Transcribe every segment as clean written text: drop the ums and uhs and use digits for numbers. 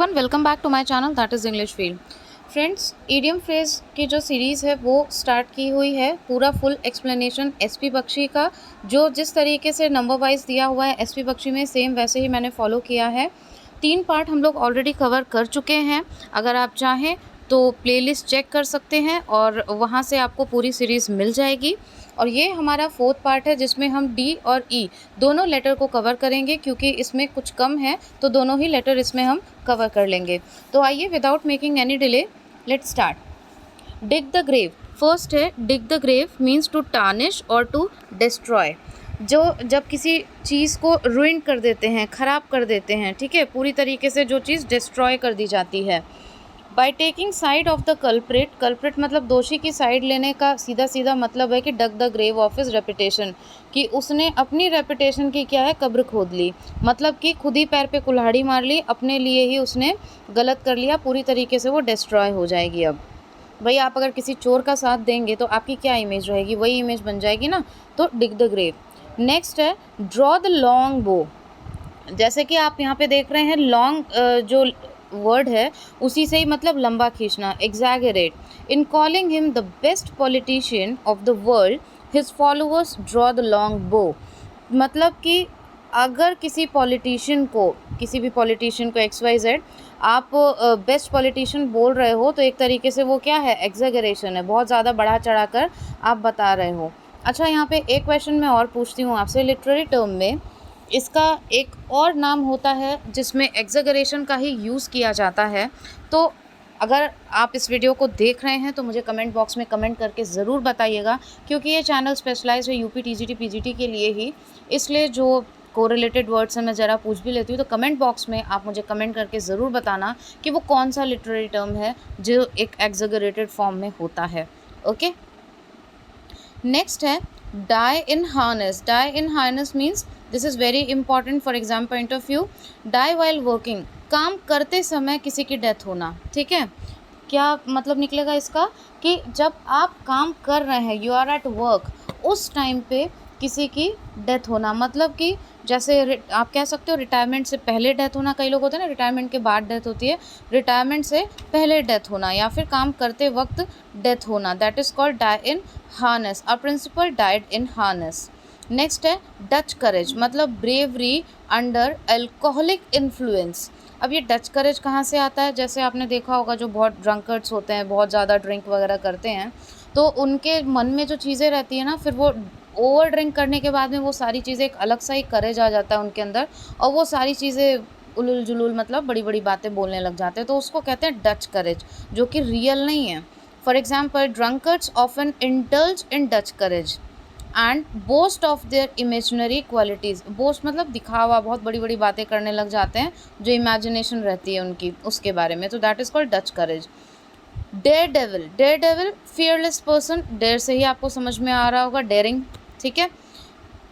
Everyone, welcome back to my channel that is English field. Friends, idiom phrase की जो series है वो start की हुई है। पूरा फुल एक्सप्लेनेशन एसपी बख्शी का जो जिस तरीके से नंबर वाइज दिया हुआ है एसपी बख्शी में, सेम वैसे ही मैंने फॉलो किया है। 3 पार्ट हम लोग ऑलरेडी कवर कर चुके हैं। अगर आप चाहें तो प्लेलिस्ट चेक कर सकते हैं और वहाँ से आपको पूरी सीरीज़ मिल जाएगी। और ये हमारा 4th पार्ट है जिसमें हम डी और ई दोनों लेटर को कवर करेंगे, क्योंकि इसमें कुछ कम है तो दोनों ही लेटर इसमें हम कवर कर लेंगे। तो आइए without making any delay let's start. Dig the grave. First है dig the grave means to tarnish और टू डिस्ट्रॉय। जो जब किसी चीज़ को रुइन कर देते हैं, ख़राब कर देते हैं, ठीक है, पूरी तरीके से जो चीज़ डिस्ट्रॉय कर दी जाती है। By taking side of the culprit, culprit मतलब दोषी की साइड लेने का सीधा सीधा मतलब है कि dug the grave of his reputation, कि उसने अपनी रेपुटेशन की क्या है, कब्र खोद ली। मतलब कि खुद ही पैर पे कुल्हाड़ी मार ली, अपने लिए ही उसने गलत कर लिया, पूरी तरीके से वो डिस्ट्रॉय हो जाएगी। अब भाई आप अगर किसी चोर का साथ देंगे तो आपकी क्या इमेज रहेगी, वही इमेज बन जाएगी ना। तो डिग द ग्रेव। नेक्स्ट है ड्रॉ द लॉन्ग बो। जैसे कि आप यहाँ पे देख रहे हैं लॉन्ग जो वर्ड है उसी से ही मतलब लंबा खींचना, exaggerate. In calling him the best politician of the world his followers draw the long बो। मतलब कि अगर किसी पॉलिटिशियन को, किसी भी पॉलिटिशियन को XYZ आप बेस्ट पॉलिटिशियन बोल रहे हो तो एक तरीके से वो क्या है, एग्जैगरेशन है, बहुत ज़्यादा बढ़ा चढ़ा कर आप बता रहे हो। अच्छा, यहाँ पे एक क्वेश्चन मैं और पूछती हूँ आपसे। लिटरेरी टर्म में इसका एक और नाम होता है जिसमें एग्जैगरेशन का ही यूज़ किया जाता है। तो अगर आप इस वीडियो को देख रहे हैं तो मुझे कमेंट बॉक्स में कमेंट करके ज़रूर बताइएगा, क्योंकि ये चैनल स्पेशलाइज है यूपी TGT PGT के लिए ही, इसलिए जो कोरिलेटेड वर्ड्स हैं मैं ज़रा पूछ भी लेती हूँ। तो कमेंट बॉक्स में आप मुझे कमेंट करके ज़रूर बताना कि वो कौन सा लिटरेरी टर्म है जो एक एग्जैगरेटेड फॉर्म में होता है। ओके, नेक्स्ट है die in harness. Die in harness means this is very important for exam point of view. Die while working, काम करते समय किसी की डेथ होना। ठीक है, क्या मतलब निकलेगा इसका कि जब आप काम कर रहे हैं, यू आर एट वर्क, उस टाइम पे किसी की डेथ होना। मतलब कि जैसे आप कह सकते हो रिटायरमेंट से पहले डेथ होना, कई लोग होते हैं ना रिटायरमेंट के बाद डेथ होती है, रिटायरमेंट से पहले डेथ होना या फिर काम करते वक्त डेथ होना, that is called die in harness. A principal died in harness. Next है डच करेज, मतलब ब्रेवरी अंडर अल्कोहलिक इन्फ्लुएंस। अब ये डच करेज कहाँ से आता है? जैसे आपने देखा होगा जो बहुत ड्रंकर्ड्स होते हैं, बहुत ज़्यादा ड्रिंक वगैरह करते हैं, तो उनके मन में जो चीज़ें रहती है ना, फिर वो ओवर ड्रिंक करने के बाद में वो सारी चीज़ें, एक अलग सा ही करेज आ जाता है उनके अंदर, और वो सारी चीज़ें उलुल जुलुल मतलब बड़ी बड़ी बातें बोलने लग जाते हैं। तो उसको कहते हैं डच करेज, जो कि रियल नहीं है। For example, drunkards often indulge in Dutch courage and boast of their imaginary qualities। boast मतलब दिखावा, बहुत बड़ी बड़ी बातें करने लग जाते हैं, जो इमेजिनेशन रहती है उनकी उसके बारे में, तो that is called Dutch courage. Dare devil, dare devil fearless person, dare से ही आपको समझ में आ रहा होगा डेयरिंग, ठीक है।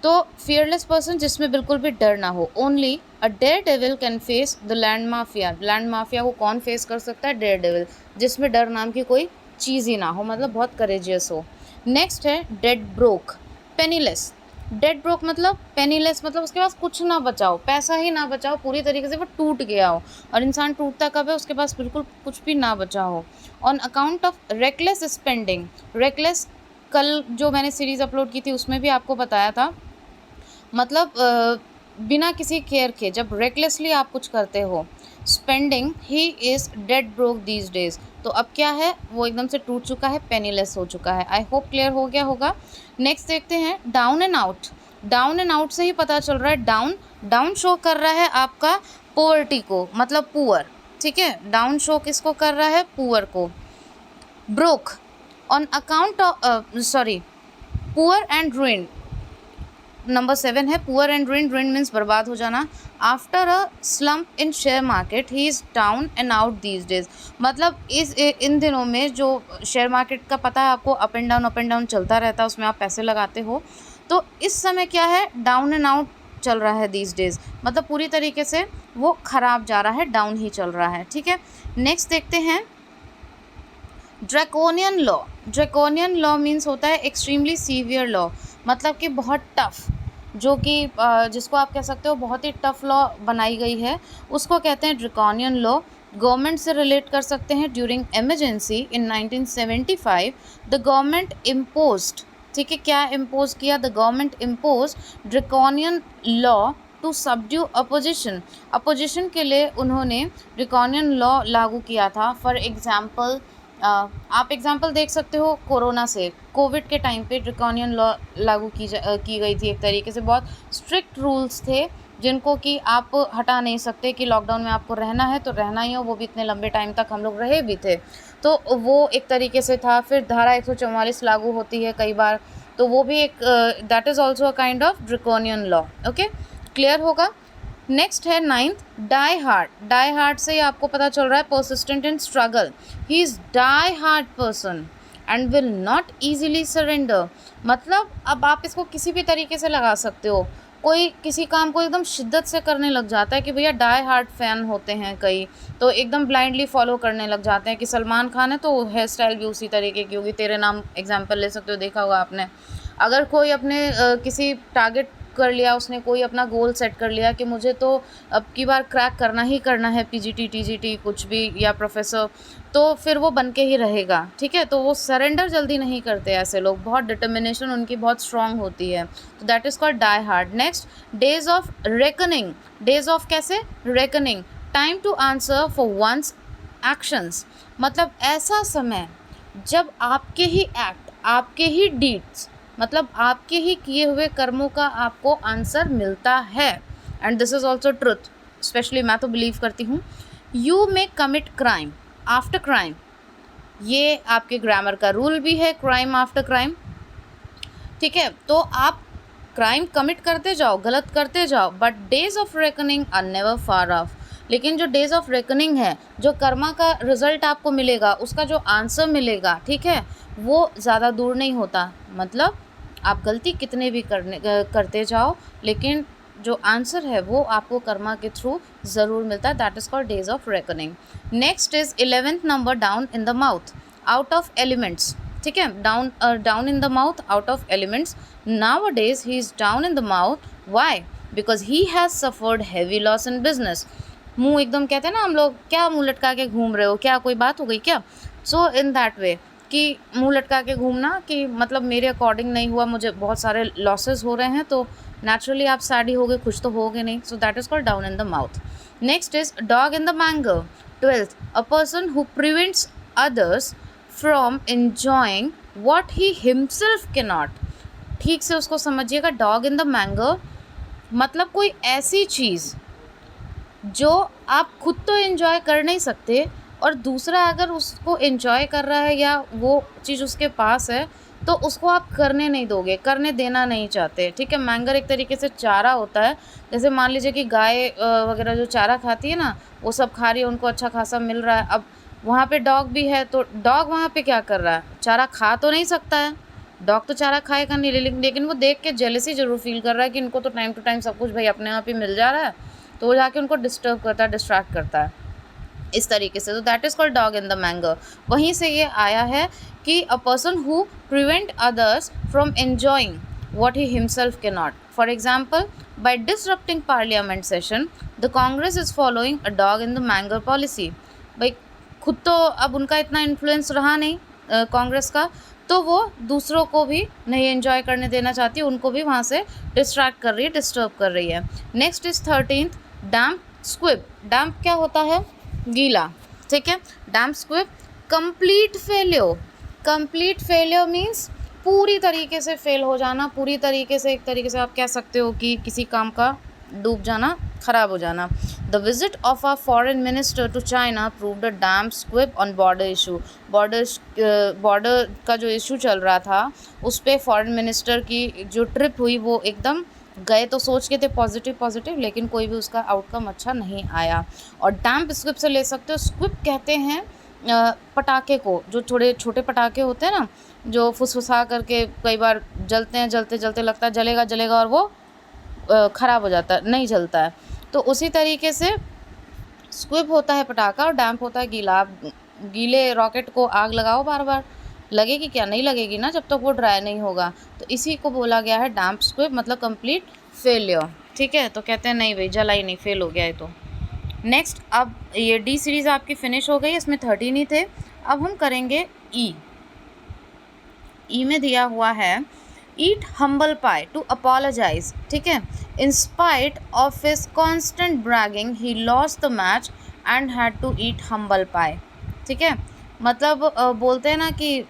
तो फियरलेस पर्सन जिसमें बिल्कुल भी डर ना हो। Only a daredevil can face the land mafia. Land mafia को कौन फेस कर सकता है? डेयर डेविल, जिसमें डर नाम की कोई चीज़ ही ना हो, मतलब बहुत करेजियस हो। नेक्स्ट है dead broke, penniless. Dead broke मतलब पेनीलेस, मतलब उसके पास कुछ ना बचाओ, पैसा ही ना बचाओ, पूरी तरीके से वो टूट गया हो। और इंसान टूटता कब है? उसके पास बिल्कुल कुछ भी ना बचा हो। On account of reckless spending. Reckless कल जो मैंने सीरीज़ अपलोड की थी उसमें भी आपको बताया था, मतलब बिना किसी केयर के जब रेकलेसली आप कुछ करते हो। Spending, he is dead broke these days. तो अब क्या है, वो एकदम से टूट चुका है, पेनीलेस हो चुका है। आई होप क्लियर हो गया होगा। नेक्स्ट देखते हैं down and out. Down and out से ही पता चल रहा है, डाउन, डाउन शो कर रहा है आपका पोवर्टी को, मतलब पुअर, ठीक है। डाउन शो किसको कर रहा है? पुअर को। Broke on account of poor and ruin. Number 7 है poor and ruin. Ruin means बर्बाद हो जाना। After a slump in share market he is down and out these days. मतलब इन दिनों में जो शेयर मार्केट का पता है आपको, अप एंड डाउन चलता रहता है, उसमें आप पैसे लगाते हो। तो इस समय क्या है, डाउन एंड आउट चल रहा है दीज डेज, मतलब पूरी तरीके से वो ख़राब जा रहा है, डाउन ही चल रहा है, ठीक है। नेक्स्ट देखते हैं draconian law. Draconian law means होता है एक्सट्रीमली सीवियर लॉ, मतलब कि बहुत टफ, जो कि जिसको आप कह सकते हो बहुत ही टफ लॉ बनाई गई है, उसको कहते हैं ड्रैकोनियन लॉ। गवर्नमेंट से रिलेट कर सकते हैं। During emergency in 1975 the government imposed, ठीक है, क्या इम्पोज किया? The government impose draconian law to subdue opposition. Opposition के लिए उन्होंने ड्रैकोनियन लॉ लागू किया था। फॉर एग्जाम्पल आप एग्जाम्पल देख सकते हो कोरोना से, कोविड के टाइम पे ड्रैकोनियन लॉ लागू की गई थी। एक तरीके से बहुत स्ट्रिक्ट रूल्स थे जिनको कि आप हटा नहीं सकते कि लॉकडाउन में आपको रहना है तो रहना ही हो, वो भी इतने लंबे टाइम तक हम लोग रहे भी थे, तो वो एक तरीके से था। फिर धारा 144 लागू होती है कई बार, तो वो भी एक that is also a kind of draconian law. Okay, clear होगा। नेक्स्ट है 9th die hard. Die hard से आपको पता चल रहा है persistent in struggle. He is die hard person and will not easily surrender. मतलब अब आप इसको किसी भी तरीके से लगा सकते हो। कोई किसी काम को एकदम शिद्दत से करने लग जाता है कि भैया डाई हार्ड फैन होते हैं कई, तो एकदम ब्लाइंडली फॉलो करने लग जाते हैं कि सलमान खान है तो हेयर स्टाइल भी उसी तरीके की होगी। तेरे नाम एग्जाम्पल ले सकते हो, देखा होगा आपने। अगर कोई अपने किसी टारगेट कर लिया, उसने कोई अपना गोल सेट कर लिया कि मुझे तो अब की बार क्रैक करना ही करना है, पीजीटी टीजीटी कुछ भी या प्रोफेसर, तो फिर वो बन के ही रहेगा, ठीक है। तो वो सरेंडर जल्दी नहीं करते ऐसे लोग, बहुत डिटर्मिनेशन उनकी बहुत स्ट्रांग होती है, तो that is called die hard. Next days of reckoning. Days of कैसे? Reckoning, time to answer for one's actions. मतलब ऐसा समय जब आपके ही एक्ट, आपके ही डीड्स, मतलब आपके ही किए हुए कर्मों का आपको आंसर मिलता है। And this is also truth, specially मैं तो बिलीव करती हूँ। You may commit crime after crime, ये आपके ग्रामर का रूल भी है, क्राइम आफ्टर क्राइम, ठीक है। तो आप क्राइम कमिट करते जाओ, गलत करते जाओ, but days of reckoning are never far off. लेकिन जो डेज ऑफ रेकनिंग है, जो कर्मा का रिजल्ट आपको मिलेगा, उसका जो आंसर मिलेगा, ठीक है, वो ज़्यादा दूर नहीं होता। मतलब आप गलती कितने भी करते जाओ, लेकिन जो आंसर है वो आपको कर्मा के थ्रू ज़रूर मिलता है। That is called days of reckoning. Next is 11th number, down in the mouth, out of elements, ठीक है। Down in the mouth, out of elements. Nowadays he is down in the mouth, why? Because he has suffered heavy loss in business. मुंह एकदम कहते हैं ना हम लोग, क्या मुंह लटका के घूम रहे हो, क्या कोई बात हो गई क्या? सो इन दैट वे कि मुंह लटका के घूमना कि मतलब मेरे अकॉर्डिंग नहीं हुआ, मुझे बहुत सारे लॉसेस हो रहे हैं, तो नेचुरली आप सैड ही होगे, खुश तो होगे नहीं। So that is called down in the mouth. Next is dog in the mango. 12th, a person who prevents others from enjoying what he himself के नॉट। ठीक से उसको समझिएगा, डॉग इन द मैंगो मतलब कोई ऐसी चीज़ जो आप खुद तो एंजॉय कर नहीं सकते और दूसरा अगर उसको एंजॉय कर रहा है या वो चीज़ उसके पास है तो उसको आप करने नहीं दोगे, करने देना नहीं चाहते, ठीक है। मैंगर एक तरीके से चारा होता है। जैसे मान लीजिए कि गाय वगैरह जो चारा खाती है ना, वो सब खा रही है, उनको अच्छा खासा मिल रहा है। अब वहाँ पे डॉग भी है, तो डॉग वहाँ पे क्या कर रहा है? चारा खा तो नहीं सकता है, डॉग तो चारा खाएगा नहीं, लेकिन वो देख के जेलसी ज़रूर फील कर रहा है कि इनको तो टाइम टू टाइम सब कुछ भाई अपने आप ही मिल जा रहा है, तो वो जाके उनको डिस्टर्ब करता है, डिस्ट्रैक्ट करता है इस तरीके से। तो that is called dog in the manger. वहीं से ये आया है कि a person who prevent others from enjoying what he himself cannot. For example, by disrupting parliament session, the Congress is following a dog in the mango policy. भाई खुद तो अब उनका इतना इन्फ्लुएंस रहा नहीं कांग्रेस का, तो वो दूसरों को भी नहीं एंजॉय करने देना चाहती, उनको भी वहाँ से डिस्ट्रैक्ट कर रही है, डिस्टर्ब कर रही है। Next is 13th, damp squib. Damp क्या होता है? गीला, ठीक है। Damp squib, complete failure. Complete failure means पूरी तरीके से फेल हो जाना, पूरी तरीके से, एक तरीके से आप कह सकते हो कि किसी काम का डूब जाना, ख़राब हो जाना। The visit of a foreign minister to China proved a damp squib on border issue. Border का जो इशू चल रहा था उस पर फॉरेन मिनिस्टर की जो ट्रिप हुई वो एकदम गए तो सोच के थे पॉजिटिव, लेकिन कोई भी उसका आउटकम अच्छा नहीं आया। और डैम्प स्क्विब से ले सकते हो। स्क्विब कहते हैं पटाखे को, जो थोड़े छोटे पटाखे होते हैं ना, जो फुसफुसा करके कई बार जलते हैं, जलते लगता है जलेगा और वो ख़राब हो जाता है, नहीं जलता है। तो उसी तरीके से स्क्विब होता है पटाखा और डैम्प होता है गीला। आप गीले रॉकेट को आग लगाओ बार बार, लगेगी क्या? नहीं लगेगी ना जब तक वो ड्राई नहीं होगा। तो इसी को बोला गया है डैम्प स्क्विब, मतलब कंप्लीट फेलियर, ठीक है। तो कहते हैं नहीं भाई जला ही नहीं, फेल हो गया है। तो नेक्स्ट, अब ये डी सीरीज़ आपकी फिनिश हो गई, इसमें 13 ही थे। अब हम करेंगे ई। ई में दिया हुआ है eat humble pie to apologise, ठीक है। In spite of his constant bragging he lost the match and had to eat humble pie, ठीक है। मतलब बोलते हैं ना कि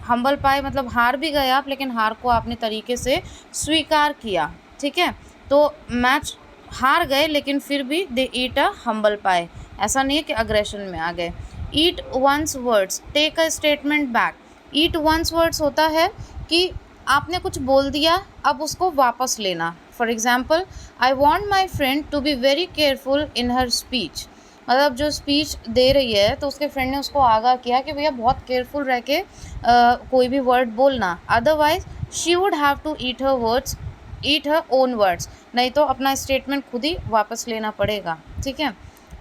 हम्बल पाई मतलब हार भी गए आप, लेकिन हार को आपने तरीके से स्वीकार किया, ठीक है। तो मैच हार गए लेकिन फिर भी दे ईट अ हम्बल पाई, ऐसा नहीं है कि अग्रेशन में आ गए। Eat one's words, take a statement back. Eat one's words होता है कि आपने कुछ बोल दिया, अब उसको वापस लेना। For example, I want my friend to be very careful in her speech. मतलब जो स्पीच दे रही है तो उसके फ्रेंड ने उसको आगाह किया कि भैया बहुत केयरफुल रह के कोई भी वर्ड बोलना, otherwise she would have to eat her own words, नहीं तो अपना स्टेटमेंट खुद ही वापस लेना पड़ेगा, ठीक है।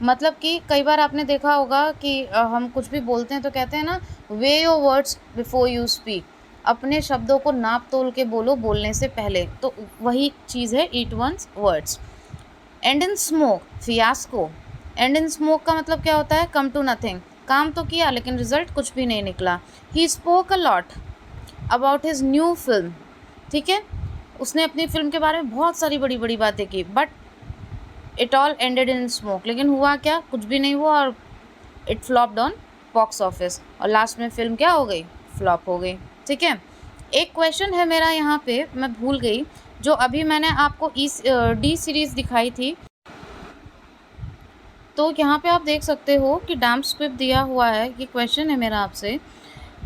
मतलब कि कई बार आपने देखा होगा कि हम कुछ भी बोलते हैं तो कहते हैं ना, way your words before you speak, अपने शब्दों को नाप तोल के बोलो बोलने से पहले, तो वही चीज़ है eat one's words. End in smoke, fiasco. End in smoke का मतलब क्या होता है? कम टू नथिंग, काम तो किया लेकिन रिजल्ट कुछ भी नहीं निकला। He spoke a lot about his new film, ठीक है। उसने अपनी फिल्म के बारे में बहुत सारी बड़ी बड़ी बातें की, but it all ended in smoke, लेकिन हुआ क्या? कुछ भी नहीं हुआ और it flopped on box office, और लास्ट में फिल्म क्या हो गई? फ्लॉप हो गई, ठीक है। एक क्वेश्चन है मेरा यहाँ पे, मैं भूल गई, जो अभी मैंने आपको डी सीरीज़ दिखाई थी, तो यहाँ पे आप देख सकते हो कि डैम स्क्विब दिया हुआ है। ये क्वेश्चन है मेरा आपसे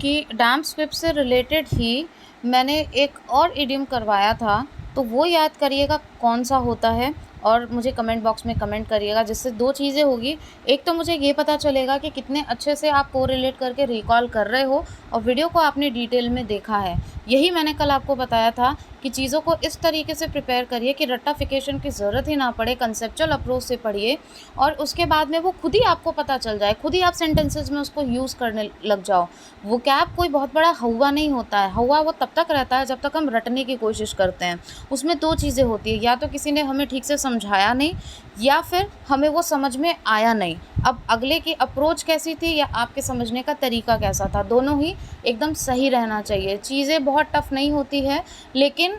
कि डैम स्क्विब से रिलेटेड ही मैंने एक और इडियम करवाया था, तो वो याद करिएगा कौन सा होता है, और मुझे कमेंट बॉक्स में कमेंट करिएगा, जिससे दो चीज़ें होगी। एक तो मुझे ये पता चलेगा कि कितने अच्छे से आप कोरिलेट करके रिकॉल कर रहे हो और वीडियो को आपने डिटेल में देखा है। यही मैंने कल आपको बताया था कि चीज़ों को इस तरीके से प्रिपेयर करिए कि रट्टाफिकेशन की ज़रूरत ही ना पड़े, कंसेप्चुअल अप्रोच से पढ़िए, और उसके बाद में वो खुद ही आपको पता चल जाए, खुद ही आप सेंटेंसेस में उसको यूज़ करने लग जाओ। वो कैब कोई बहुत बड़ा हवा नहीं होता है, हवा वो तब तक रहता है जब तक हम रटने की कोशिश करते हैं। उसमें दो चीज़ें होती है, या तो किसी ने हमें ठीक से समझाया नहीं, या फिर हमें वो समझ में आया नहीं। अब अगले की अप्रोच कैसी थी या आपके समझने का तरीका कैसा था, दोनों ही एकदम सही रहना चाहिए। चीज़ें बहुत टफ नहीं होती है, लेकिन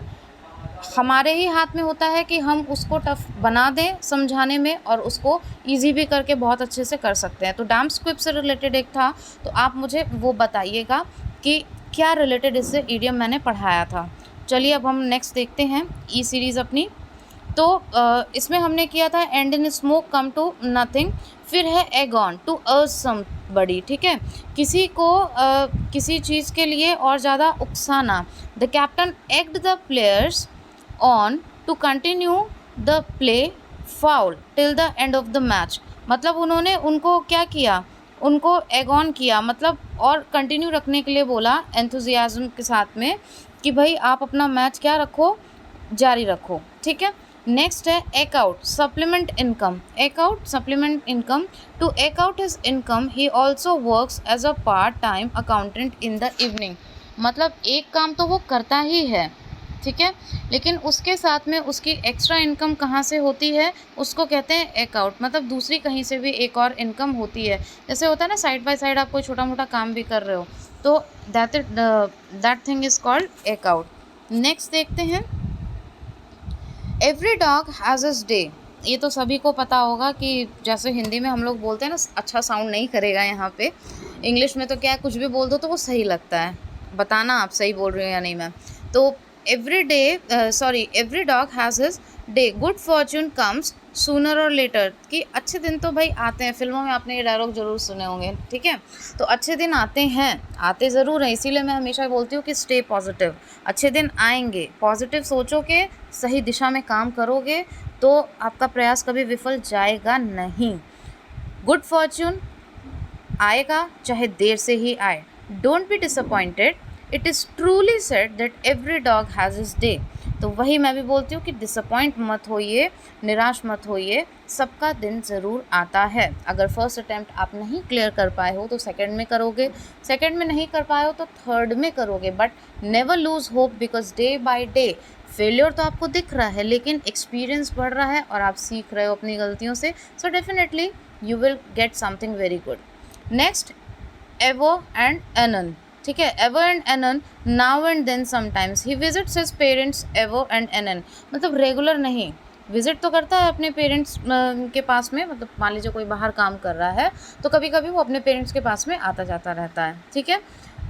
हमारे ही हाथ में होता है कि हम उसको टफ बना दें समझाने में, और उसको इजी भी करके बहुत अच्छे से कर सकते हैं। तो डैम स्क्विब से रिलेटेड एक था, तो आप मुझे वो बताइएगा कि क्या रिलेटेड इससे इडियम मैंने पढ़ाया था। चलिए अब हम नेक्स्ट देखते हैं ई सीरीज़ अपनी। तो इसमें हमने किया था end in smoke come to nothing, फिर है एगॉन टू अर्ज समबडी, ठीक है। किसी को किसी चीज़ के लिए और ज़्यादा उकसाना। The captain egged the players on to continue the play foul till the end of the match. मतलब उन्होंने उनको क्या किया? उनको एगॉन किया, मतलब और कंटिन्यू रखने के लिए बोला एंथुजियाज्म के साथ में कि भाई आप अपना मैच क्या रखो, जारी रखो, ठीक है। नेक्स्ट है eke out supplement income. Eke out supplement income, to eke out his income he also works as a part time accountant in the evening. मतलब एक काम तो वो करता ही है, ठीक है, लेकिन उसके साथ में उसकी एक्स्ट्रा इनकम कहाँ से होती है, उसको कहते हैं एक आउट। मतलब दूसरी कहीं से भी एक और इनकम होती है। जैसे होता है ना, साइड बाय साइड आप कोई छोटा मोटा काम भी कर रहे हो, तो दैट थिंग इज़ कॉल्ड एक आउट। नेक्स्ट देखते हैं every dog has his day. ये तो सभी को पता होगा कि जैसे हिंदी में हम लोग बोलते हैं ना, अच्छा साउंड नहीं करेगा यहाँ पे, इंग्लिश में तो क्या है, कुछ भी बोल दो तो वो सही लगता है। बताना आप सही बोल रहे हो या नहीं मैम। तो every dog has his day, good Fortune comes sooner और लेटर। कि अच्छे दिन तो भाई आते हैं, फिल्मों में आपने ये डायलॉग ज़रूर सुने होंगे, ठीक है। तो अच्छे दिन आते हैं, आते ज़रूर हैं, इसीलिए मैं हमेशा बोलती हूँ कि स्टे पॉजिटिव। अच्छे दिन आएंगे, पॉजिटिव सोचोगे, सही दिशा में काम करोगे तो आपका प्रयास कभी विफल जाएगा नहीं। गुड फॉर्चून आएगा, चाहे देर से ही आए। Don't be disappointed, it is truly said that every dog has his day. तो वही मैं भी बोलती हूँ कि डिसअपॉइंट मत होइए, निराश मत होइए, सबका दिन ज़रूर आता है। अगर फर्स्ट अटैम्प्ट आप नहीं क्लियर कर पाए हो तो सेकंड में करोगे, सेकंड में नहीं कर पाए हो तो थर्ड में करोगे, but never lose hope, because day by day failure तो आपको दिख रहा है लेकिन एक्सपीरियंस बढ़ रहा है और आप सीख रहे हो अपनी गलतियों से, so definitely you will get something very good. Next, ever and anon, ठीक है, ever and anon, now and then sometimes he visits his parents ever and anon, मतलब रेगुलर नहीं, विजिट तो करता है अपने पेरेंट्स के पास में, मतलब मान लीजिए कोई बाहर काम कर रहा है तो कभी कभी वो अपने पेरेंट्स के पास में आता जाता रहता है, ठीक है।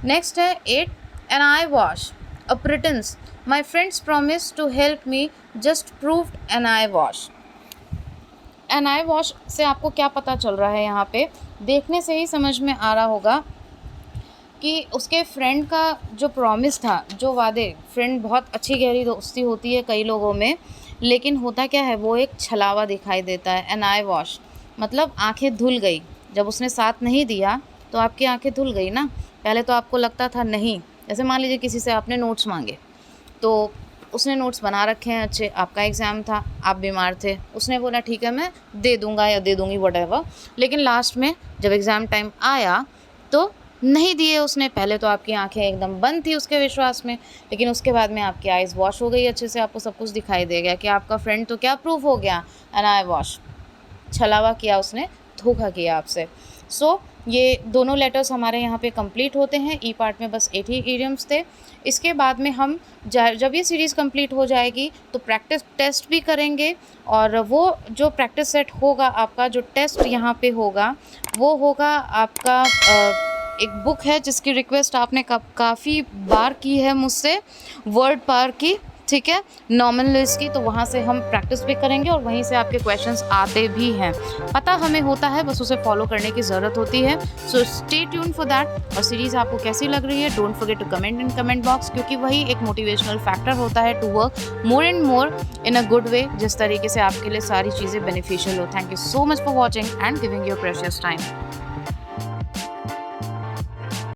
नेक्स्ट है 8, an eye wash a pretence, my friends promise to help me, just proved an eye wash. An eye wash से आपको क्या पता चल रहा है, यहाँ पे देखने से ही समझ में आ रहा होगा कि उसके फ्रेंड का जो प्रॉमिस था, जो वादे, फ्रेंड बहुत अच्छी गहरी दोस्ती होती है कई लोगों में, लेकिन होता क्या है वो एक छलावा दिखाई देता है। एन आई वॉश मतलब आंखें धुल गई, जब उसने साथ नहीं दिया तो आपकी आंखें धुल गई ना। पहले तो आपको लगता था नहीं, जैसे मान लीजिए किसी से आपने नोट्स मांगे तो उसने नोट्स बना रखे हैं अच्छे, आपका एग्ज़ाम था, आप बीमार थे, उसने बोला ठीक है मैं दे दूँगा या दे दूँगी व्हाटएवर, लेकिन लास्ट में जब एग्ज़ाम टाइम आया तो नहीं दिए उसने। पहले तो आपकी आंखें एकदम बंद थी उसके विश्वास में, लेकिन उसके बाद में आपकी आइज़ वॉश हो गई अच्छे से, आपको सब कुछ दिखाई दे गया कि आपका फ्रेंड तो क्या प्रूफ हो गया, एन आई वॉश, छलावा किया उसने, धोखा किया आपसे। सो ये दोनों लेटर्स हमारे यहाँ पे कंप्लीट होते हैं। ई पार्ट में बस 8 ही इडियम्स थे। इसके बाद में हम जब ये सीरीज़ कंप्लीट हो जाएगी तो प्रैक्टिस टेस्ट भी करेंगे, और वो जो प्रैक्टिस सेट होगा आपका, जो टेस्ट यहाँ पे होगा वो होगा आपका एक बुक है जिसकी रिक्वेस्ट आपने काफ़ी बार की है मुझसे, वर्ड पावर की, ठीक है, नॉर्मल लिस्ट की, तो वहाँ से हम प्रैक्टिस भी करेंगे और वहीं से आपके क्वेश्चंस आते भी हैं, पता हमें होता है, बस उसे फॉलो करने की ज़रूरत होती है। So stay tune for that. और सीरीज़ आपको कैसी लग रही है, don't forget to comment in comment box, क्योंकि वही एक मोटिवेशनल फैक्टर होता है to work more and more in a good way, जिस तरीके से आपके लिए सारी चीज़ें बेनिफिशियल हो। Thank you so much for watching and giving your precious time.